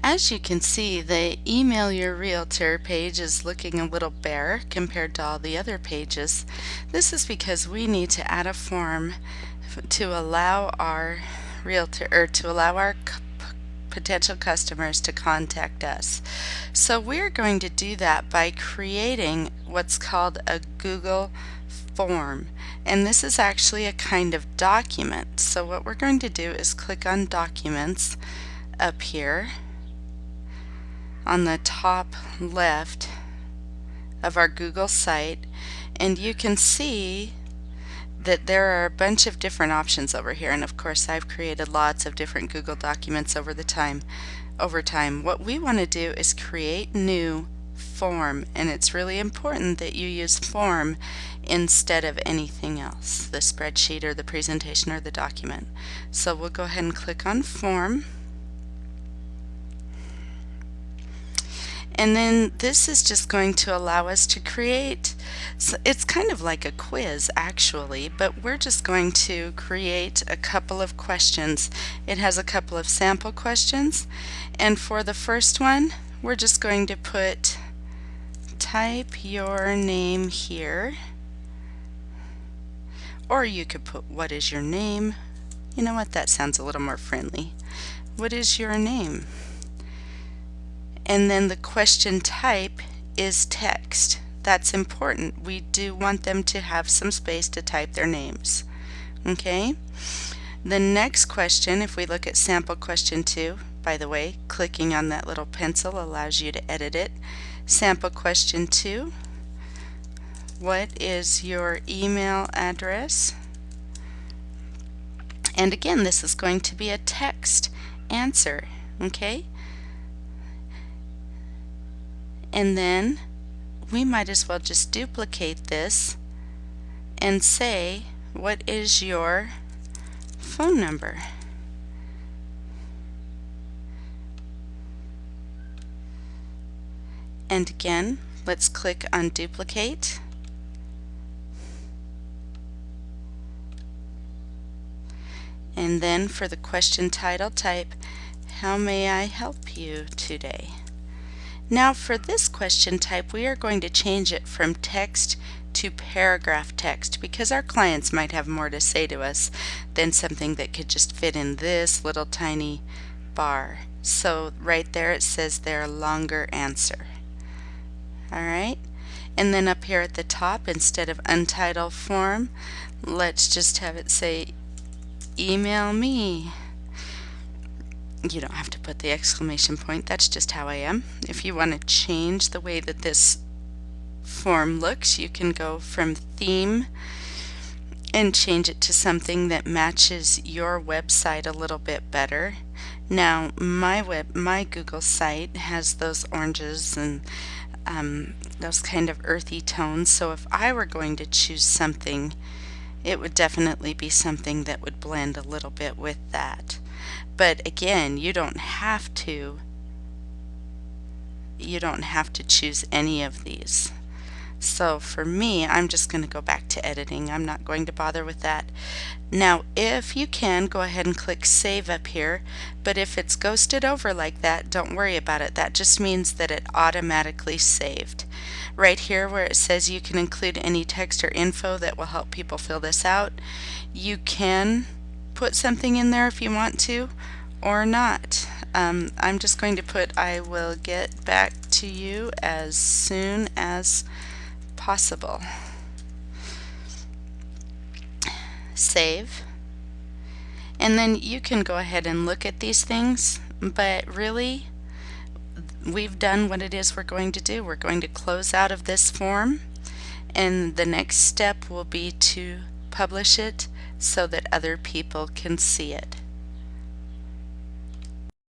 As you can see, the Email Your Realtor page is looking a little bare compared to all the other pages. This is because we need to add a form to allow our potential customers to contact us. So we're going to do that by creating what's called a Google form, and this is actually a kind of document. So what we're going to do is click on Documents up here on the top left of our Google site, and you can see that there are a bunch of different options over here, and of course I've created lots of different Google documents over time. What we want to do is create new form, and it's really important that you use form instead of anything else, the spreadsheet or the presentation or the document. So we'll go ahead and click on form. And then this is just going to allow us to create, so it's kind of like a quiz actually, but we're just going to create a couple of questions. It has a couple of sample questions, and for the first one we're just going to put type your name here, or you could put what is your name. You know what, that sounds a little more friendly. What is your name? And then the question type is text. That's important. We do want them to have some space to type their names. Okay? The next question, if we look at sample question 2, by the way, clicking on that little pencil allows you to edit it. Sample question 2, what is your email address? And again, this is going to be a text answer. Okay? And then we might as well just duplicate this and say, what is your phone number? And again, let's click on duplicate. And then for the question title, type, how may I help you today? Now for this question type, we are going to change it from text to paragraph text because our clients might have more to say to us than something that could just fit in this little tiny bar. So right there it says their longer answer. Alright, and then up here at the top, instead of untitled form, let's just have it say email me. You don't have to put the exclamation point, that's just how I am. If you want to change the way that this form looks, you can go from theme and change it to something that matches your website a little bit better. Now my Google site has those oranges and those kind of earthy tones, so if I were going to choose something, it would definitely be something that would blend a little bit with that. But again, you don't have to choose any of these. So for me, I'm just going to go back to editing. I'm not going to bother with that. Now if you can, go ahead and click save up here, but if it's ghosted over like that, don't worry about it. That just means that it automatically saved. Right here where it says you can include any text or info that will help people fill this out, you can put something in there if you want to or not. I'm just going to put I will get back to you as soon as possible. Save. And then you can go ahead and look at these things, but really we've done what it is we're going to do. We're going to close out of this form, and the next step will be to publish it so that other people can see it.